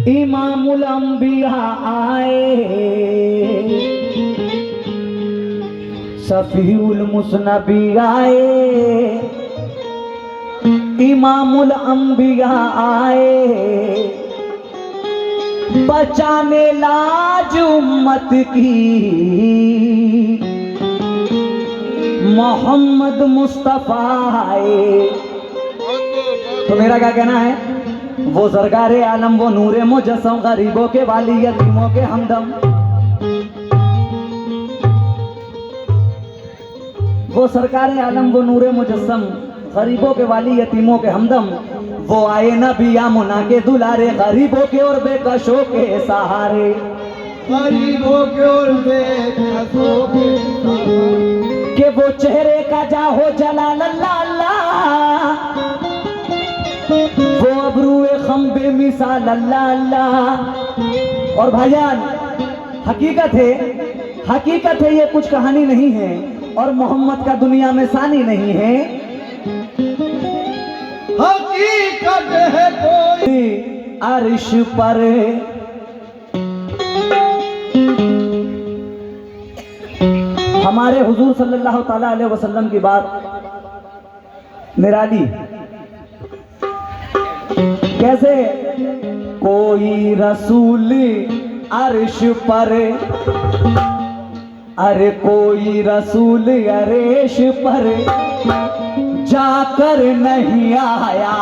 इमामुल अंबिया आए, शफीउल मुसनबी आए, इमामुल अंबिया आए, बचाने लाज उम्मत की मोहम्मद मुस्तफा आए। तो मेरा क्या कहना है, वो सरकारे आलम, वो नूरे मुजस्सम, गरीबों के वाली, यतीमों के हमदम, वो सरकारे आलम, वो नूरे मुजस्सम, गरीबों के वाली, यतीमों के हमदम, वो आए नबिया मुना के दुलारे, गरीबों के और बेकशों के सहारे, गरीबों के और बेकसों के सहारे, के वो चेहरे का जाहो जलाल अल्लाह, वो अबरूए खम्बे मिसाल अल्लाह। और भाईजान हकीकत है, ये कुछ कहानी नहीं है, और मोहम्मद का दुनिया में सानी नहीं है, हकीकत है कोई अर्श पर हमारे हुजूर सल्लल्लाहु ताला अलैहि वसल्लम की बात निराली। कैसे? कोई रसूल अर्श पर, अरे कोई रसूल अरेश पर जाकर नहीं आया,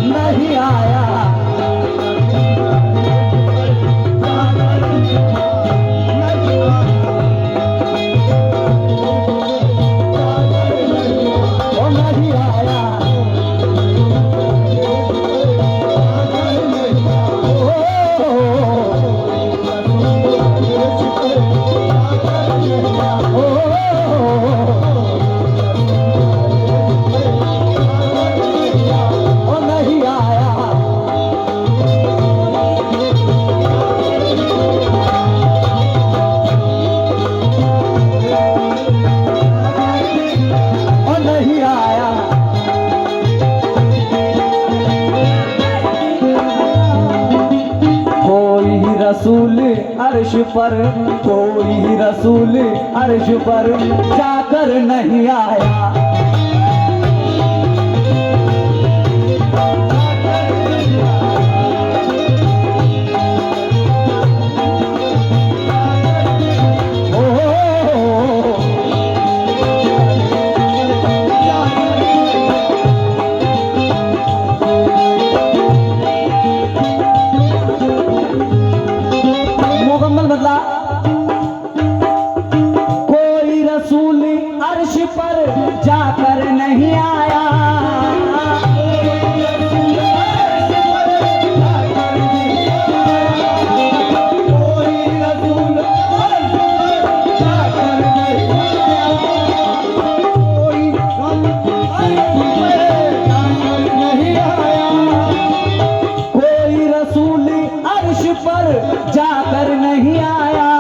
नहीं आया, रसूल अर्श पर, कोई रसूल अर्श पर जाकर नहीं आया, कोई रसूल अर्श पर जाकर नहीं आया, कोई रसूल अर्श पर जाकर नहीं आया,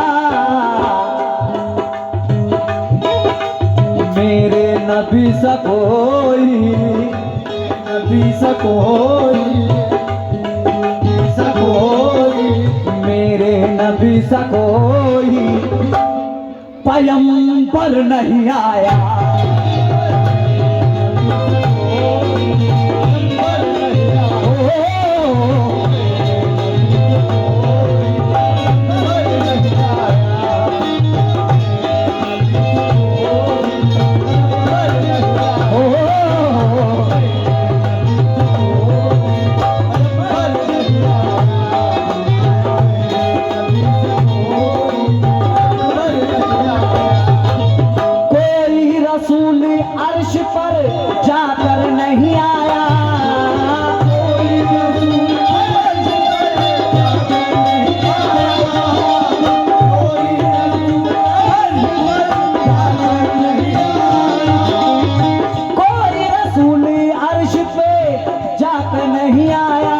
मेरे नबी सा कोई, नबी सा कोई, मेरे नबी सा कोई पैगंबर नहीं आया, अर्श पर जाकर नहीं आया, कोई रसूल अर्श पे जाकर नहीं आया,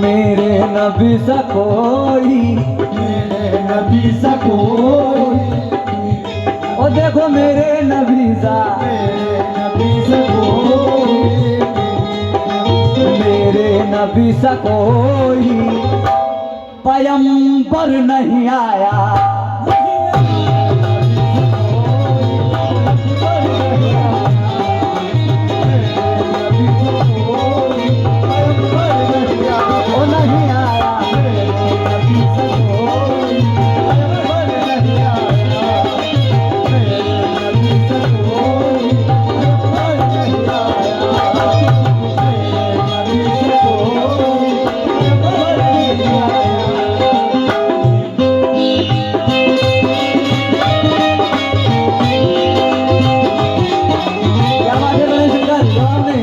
मेरे नबी सा कोई, मेरे नबी सा कोई, और देखो मेरे नबी सा, मेरे नबी सा कोई पैगंबर नहीं आया। ओ नहीं आया। क्या बात है गणेश शंकर, जवाब नहीं।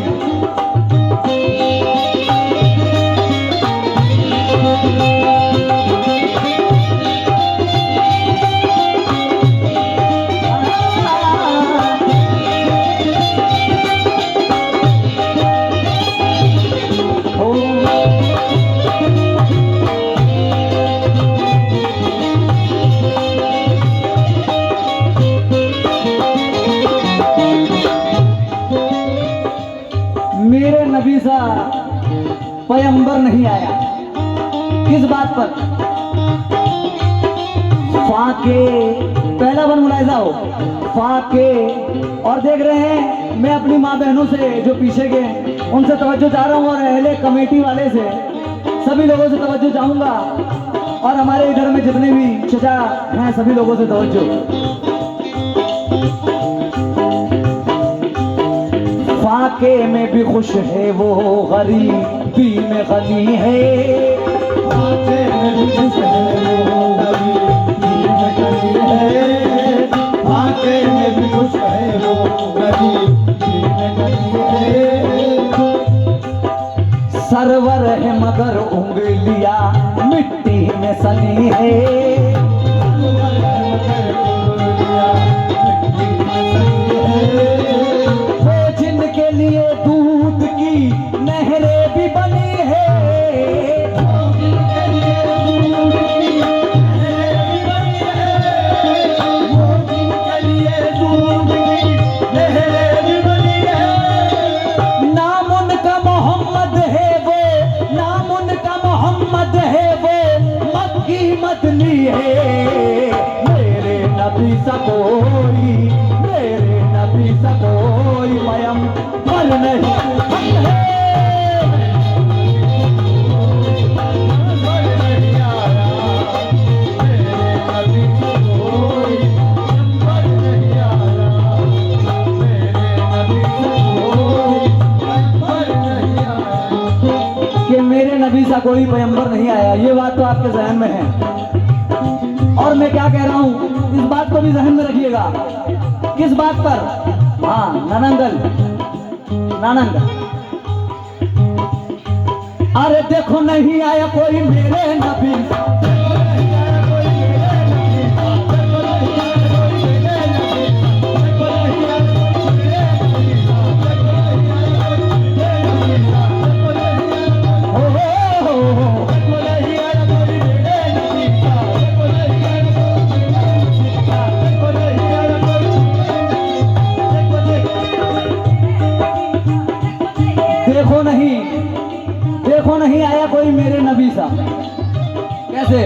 मेरे नबी सा पैगंबर नहीं आया। किस बात पर? फाके, पहला वन मुलायजा हो, फाके। और देख रहे हैं मैं अपनी माँ बहनों से जो पीछे के उनसे तवज्जो चाह रहा हूँ, और अहले कमेटी वाले से सभी लोगों से तवज्जो चाहूंगा, और हमारे इधर में जितने भी चचा हैं सभी लोगों से तवज्जो। फाके में भी खुश है वो, गरीबी में गनी है। फाके में भी खुश है वो, गरीबी में गनी है। फाके में भी खुश है वो, गरीबी में गनी है। सरवर है मगर उंगलियां मिट्टी में सनी है। जिनके लिए दूध की नहरें भी बनी है। जिनके लिए दूध की नहरें भी बनी है। जिनके लिए दूध की नहरें भी बनी है। नाम उनका मोहम्मद है वो, नाम उनका मोहम्मद है वो, मक्की मदनी है। मेरे नबी सा कोई, मेरे नबी सा कोई पैगंबर नहीं है। कि मेरे नबी सा कोई पैगंबर नहीं आया, ये बात तो आपके जहन में है। और मैं क्या कह रहा हूं इस बात को भी जहन में रखिएगा। किस बात पर? हाँ, नानंगल, नानंगल। अरे देखो नहीं आया कोई मेरे नबी, देखो नहीं, देखो नहीं आया कोई मेरे नबी सा। कैसे?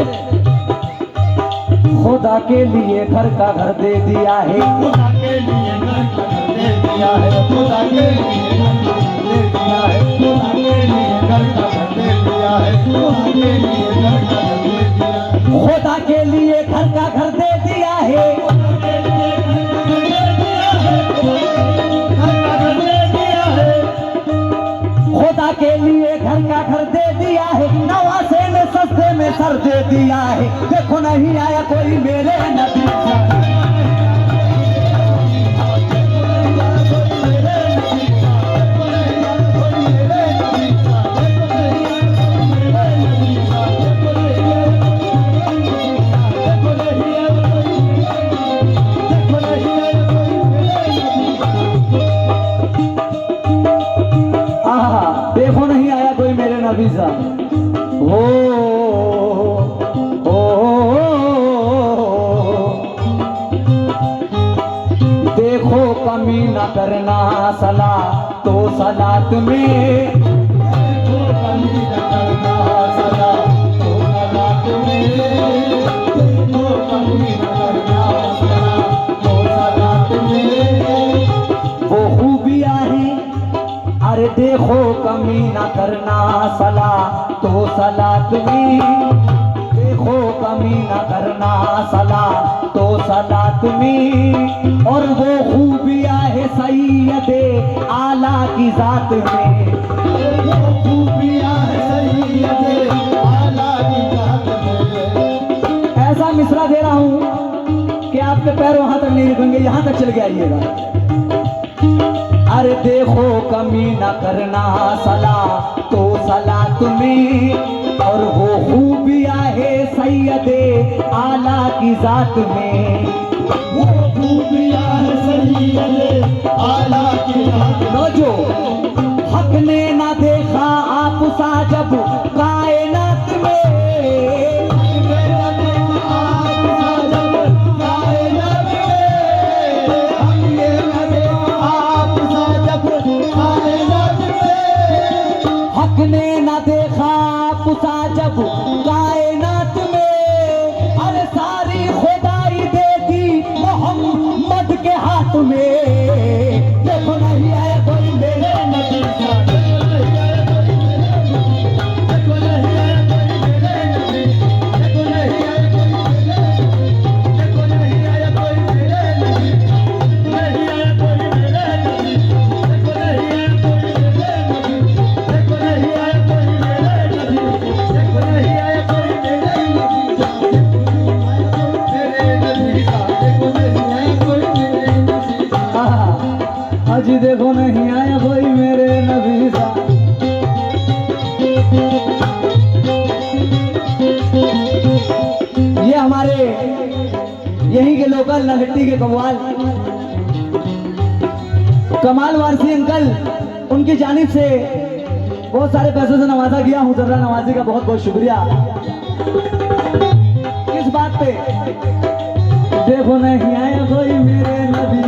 खुदा के लिए घर का घर दे दिया है। खुदा के लिए घर का घर दे दिया है। खुदा के लिए घर का घर दे दिया है। खुदा के लिए घर का घर दे दिया है। खुदा के लिए घर का घर दे दिया है। खुदा के लिए घर का घर दे दिया है। खुदा के लिए घर का घर दे दिया है। नवासे ने सस्ते में सर दे दिया है। देखो नहीं आया कोई मेरे नबी सा। देखो नहीं आया कोई मेरे नबी सा। ओ, ओ, ओ, ओ, कमी न करना सला तो सलात में, देखो कमी न करना सला तो सलात में, देखो कमी न करना सला तो सलात में। वो खूबियाँ हैं, अरे देखो कमी न करना सला तो सलात में, देखो कमी न करना सला तो सलात में। और वो खूबियाँ है सैयदे आला की जात में, वो खूबियाँ है सैयदे आला की जात में। ऐसा मिसरा दे रहा हूं कि आपके पैर वहां तक नहीं रुकेंगे, यहां तक चल के आइएगा। अरे देखो कमी न करना सला तो सलात में, और वो खूबियाँ है सैयदे आला की जात में। वो खूबियाँ है सैयदे आला की जात में। लो जो हक ने ना देखा आप सा जब कायनात में, हक ने ना देखा आप सा जब कायनात में। अरे सारी खुदाई दे दी मोहम्मद के हाथ में। देखो नहीं आया कोई मेरे नबी सा, देखो नहीं आया कोई मेरे नबी, देखो नहीं आया कोई मेरे नबी, देखो नहीं आया कोई मेरे नबी, नहीं आया कोई मेरे नबी, देखो नहीं आया कोई मेरे नबी, देखो नहीं आया कोई मेरे नबी, देखो नहीं आया कोई मेरे नबी सा, देखो नहीं आया कोई मेरे नबी सा। अजी देखो नहीं आया कोई मेरे नबी सा। ये हमारे यहीं के लोकल नगट्टी के कव्वाल कमाल वारसी अंकल, उनकी जानिब से बहुत सारे पैसों से नवाजा गया हूँ। जर्रा नवाजी का बहुत बहुत शुक्रिया। किस बात पे? देखो नहीं आया कोई मेरे नबी